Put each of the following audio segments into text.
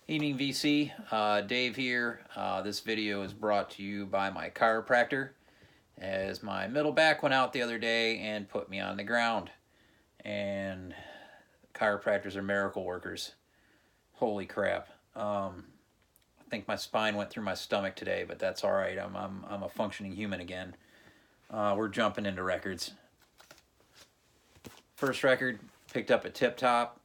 Evening VC, Dave here. This video is brought to you by my chiropractor, as my middle back went out the other day and put me on the ground. And chiropractors are miracle workers. Holy crap. I think my spine went through my stomach today, but that's all right. I'm a functioning human again. We're jumping into records. First record picked up at Tip Top.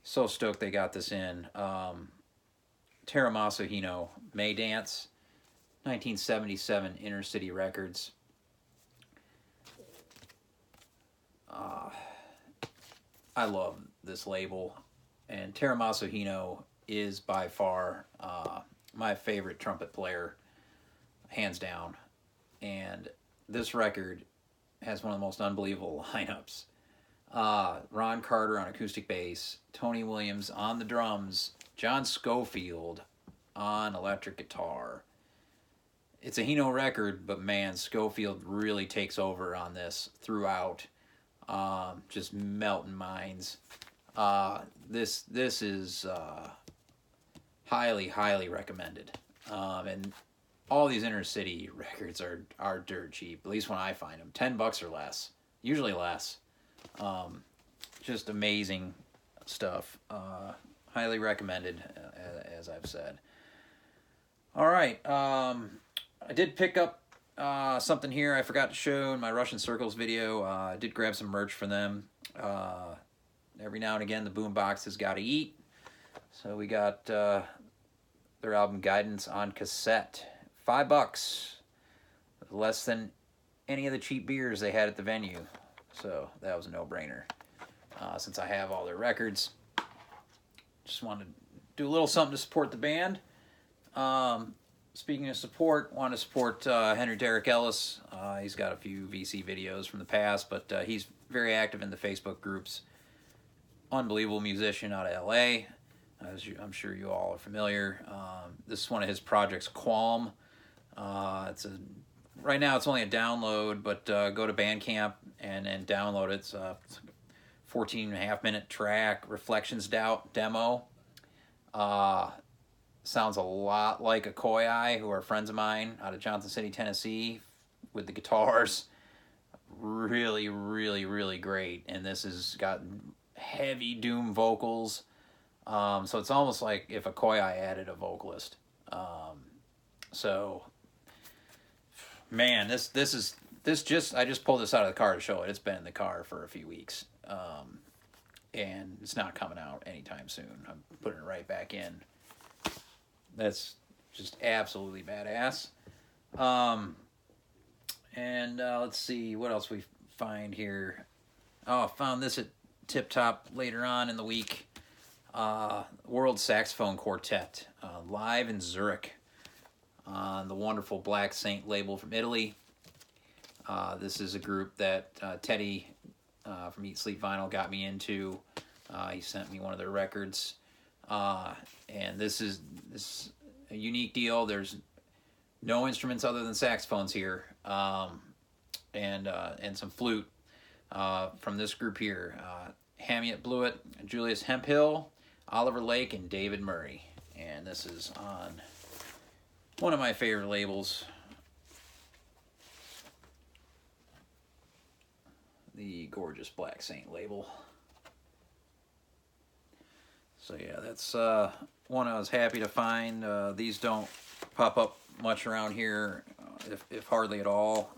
So stoked they got this in. Teramaso Hino, May Dance, 1977 Inner City Records. I love this label, and Teramaso Hino is by far my favorite trumpet player, hands down. And this record has one of the most unbelievable lineups. Ron Carter on acoustic bass, Tony Williams on the drums, John Scofield on electric guitar. It's a Hino record, but man, Scofield really takes over on this throughout. Just melting minds. This is highly recommended. And all these inner city records are dirt cheap. At least when I find them, $10 or less. Usually less. Just amazing stuff. Highly recommended, as I've said. All right. I did pick up something here I forgot to show in my Russian Circles video. I did grab some merch from them. Every now and again, the boombox has got to eat. So we got their album Guidance on cassette. $5. Less than any of the cheap beers they had at the venue. So that was a no-brainer. Since I have all their records, just wanted to do a little something to support the band. Speaking of support, want to support Henry Derek Ellis. He's got a few VC videos from the past, but he's very active in the Facebook groups. Unbelievable musician out of LA. I'm sure you all are familiar. This is one of his projects, Qualm. Right now it's only a download, but go to Bandcamp and download it. It's a 14.5-minute track, Reflections Doubt demo. Sounds a lot like a Koi, who are friends of mine out of Johnson City, Tennessee, with the guitars. Really great. And this has got heavy doom vocals. So it's almost like if a Koi added a vocalist. So man, I just pulled this out of the car to show it. It's been in the car for a few weeks. And it's not coming out anytime soon. I'm putting it right back in. That's just absolutely badass. Let's see what else we find here. Oh, I found this at Tip Top later on in the week. World Saxophone Quartet, live in Zurich on the wonderful Black Saint label from Italy. This is a group that Teddy from Eat Sleep Vinyl got me into. He sent me one of their records. And this is a unique deal. There's no instruments other than saxophones here, and some flute from this group here. Hamiet Blewett, Julius Hemphill, Oliver Lake, and David Murray. And this is on one of my favorite labels, the gorgeous Black Saint label. So yeah, that's one I was happy to find. These don't pop up much around here, if hardly at all.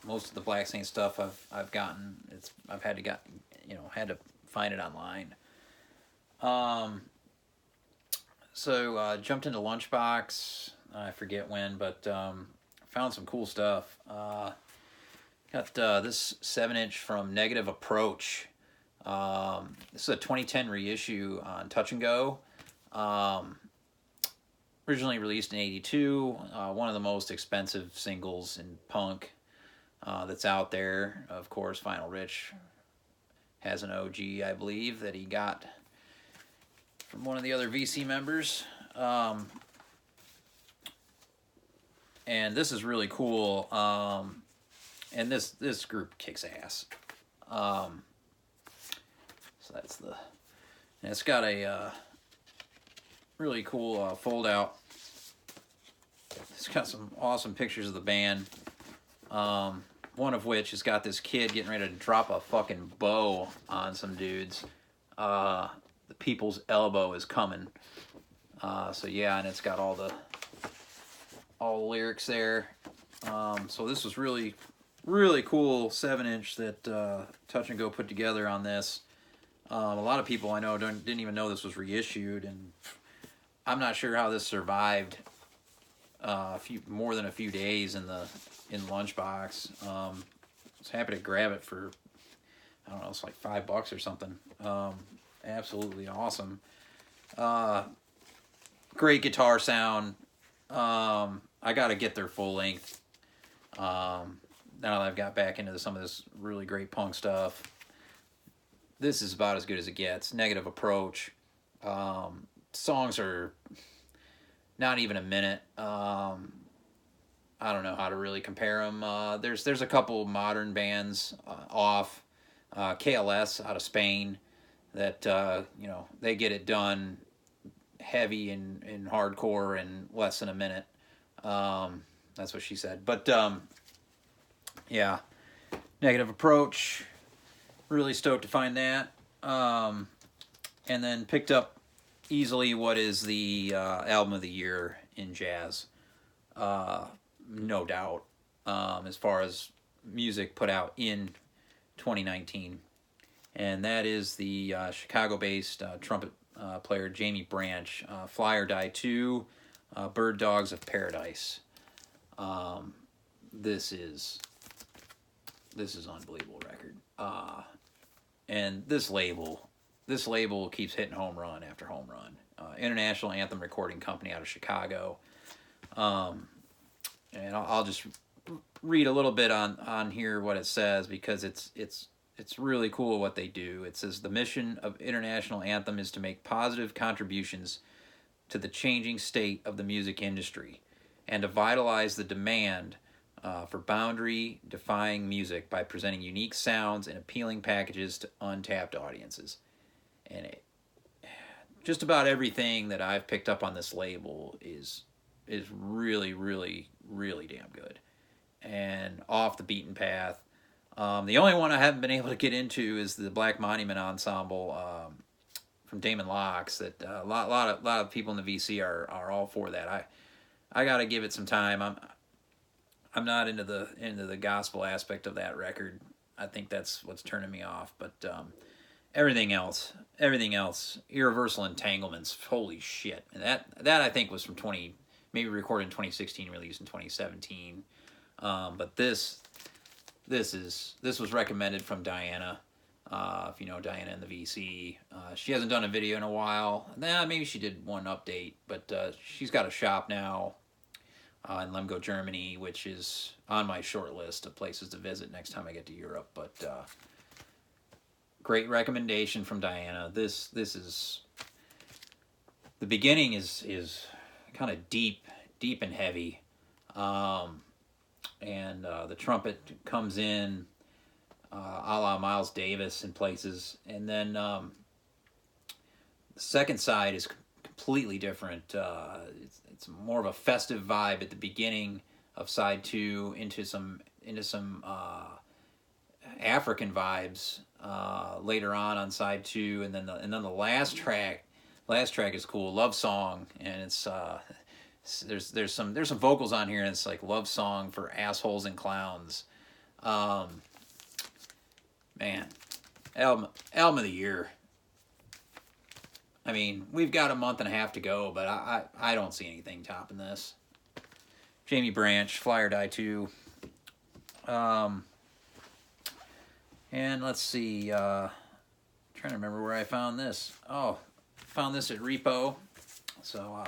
Most of the Black Saint stuff I've gotten, I've had to find it online. So jumped into Lunchbox. I forget when, but found some cool stuff. Got this 7-inch from Negative Approach. This is a 2010 reissue on Touch and Go. Originally released in '82. One of the most expensive singles in punk that's out there. Of course, Final Rich has an OG, I believe, that he got from one of the other VC members. And this is really cool. And this group kicks ass. So that's the... And it's got a really cool fold out. It's got some awesome pictures of the band. One of which has got this kid getting ready to drop a fucking bow on some dudes. The people's elbow is coming. So yeah, and it's got all the lyrics there. So this was really cool 7-inch that Touch and Go put together on this. A lot of people I know didn't even know this was reissued, and I'm not sure how this survived more than a few days in lunchbox. I was happy to grab it for, I don't know, it's like $5 or something. Absolutely awesome. Great guitar sound. I got to get their full length. Now that I've got back into some of this really great punk stuff. This is about as good as it gets. Negative Approach. Songs are not even a minute. I don't know how to really compare them. There's a couple modern bands off. KLS out of Spain that they get it done heavy and hardcore in less than a minute. That's what she said. But yeah, Negative Approach. Really stoked to find that. And then picked up easily what is the album of the year in jazz. No doubt. As far as music put out in 2019. And that is the Chicago-based trumpet player Jamie Branch. Fly or Die 2, Bird Dogs of Paradise. This is unbelievable record. And this label keeps hitting home run after home run. International Anthem Recording Company out of Chicago. And I'll just read a little bit on here what it says, because it's really cool what they do. It says the mission of International Anthem is to make positive contributions to the changing state of the music industry and to vitalize the demand for boundary-defying music by presenting unique sounds and appealing packages to untapped audiences. And just about everything that I've picked up on this label is really, really, really damn good and off the beaten path. The only one I haven't been able to get into is the Black Monument Ensemble from Damon Locks. That a lot of people in the VC are all for that. I got to give it some time. I'm not into the gospel aspect of that record. I think that's what's turning me off. But everything else, Irreversible Entanglements, holy shit! And that I think was from maybe recorded in 2016, released in 2017. But this was recommended from Diana. If you know Diana in the VC, she hasn't done a video in a while. Maybe she did one update, but she's got a shop now in Lemgo, Germany, which is on my short list of places to visit next time I get to Europe. But great recommendation from Diana. This is, the beginning is kind of deep and heavy, and the trumpet comes in a la Miles Davis in places, and then the second side is completely different. It's more of a festive vibe at the beginning of side 2 into some African vibes later on side 2, and then the last track is cool, Love Song, and it's there's some vocals on here, and it's like Love Song for Assholes and Clowns. Man, album of the year. I mean, we've got a month and a half to go, but I don't see anything topping this. Jamie Branch, Fly or Die 2. And let's see, trying to remember where I found this. Oh, found this at Repo. So,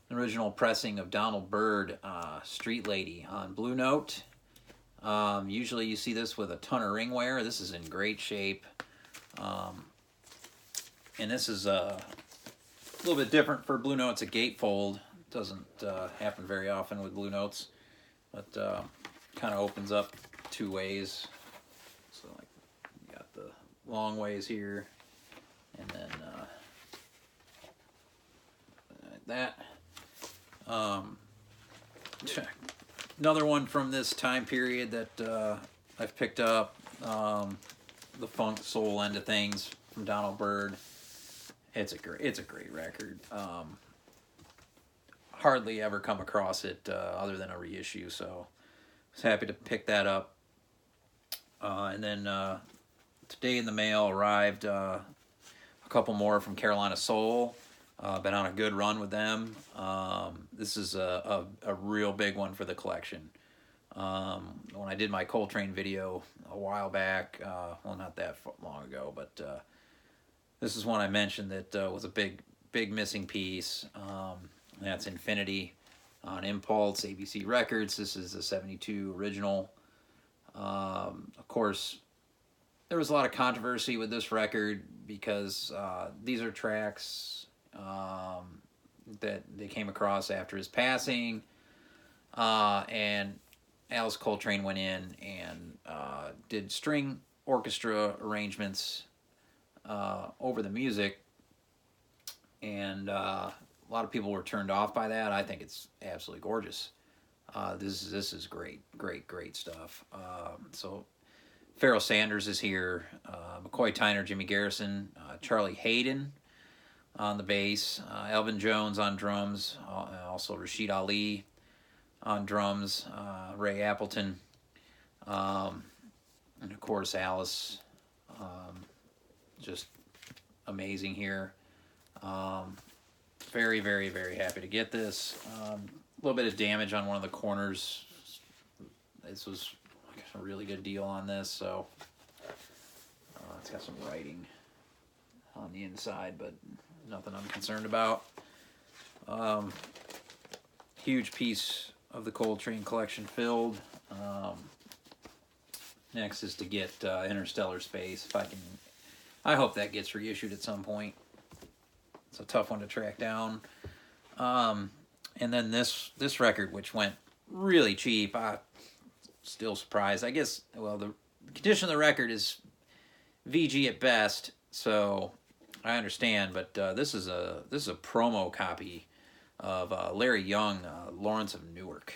original pressing of Donald Byrd, Street Lady on Blue Note. Usually you see this with a ton of ring wear. This is in great shape. And this is a little bit different for Blue Note. It's a gatefold. Doesn't happen very often with Blue Notes, but kind of opens up two ways. So like, you got the long ways here, and then that. Another one from this time period that I've picked up, the funk soul end of things from Donald Byrd. It's a great record. Hardly ever come across it other than a reissue, so I was happy to pick that up. And then today in the mail arrived a couple more from Carolina Soul. Been on a good run with them. This is a real big one for the collection. When I did my Coltrane video a while back, well, not that long ago, but this is one I mentioned that was a big missing piece. That's Infinity on Impulse, ABC Records. This is a 72 original. Of course, there was a lot of controversy with this record because these are tracks that they came across after his passing, and Alice Coltrane went in and did string orchestra arrangements over the music, and a lot of people were turned off by that. I think it's absolutely gorgeous. This is great stuff. So Pharoah Sanders is here, McCoy Tyner, Jimmy Garrison, Charlie Hayden on the bass, Elvin Jones on drums, also Rashid Ali on drums, Ray Appleton, and of course Alice. Just amazing here. Very happy to get this. A little bit of damage on one of the corners. This was a really good deal on this, so it's got some writing on the inside, but nothing I'm concerned about. Huge piece of the Coltrane collection filled. Next is to get Interstellar Space. I hope that gets reissued at some point. It's a tough one to track down. And then this record, which went really cheap, I'm still surprised. I guess, well, the condition of the record is VG at best, so I understand. But this is a promo copy of Larry Young, Lawrence of Newark.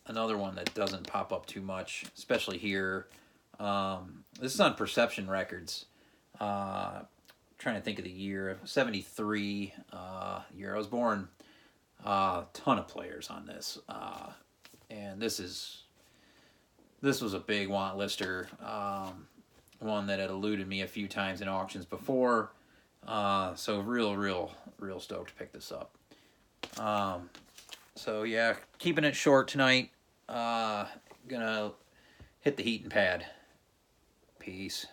Another one that doesn't pop up too much, especially here. This is on Perception Records. Trying to think of the year, 73 year I was born. Ton of players on this, and this was a big want lister, one that had eluded me a few times in auctions before, so real stoked to pick this up. So yeah, keeping it short tonight. Gonna hit the heating pad. Peace.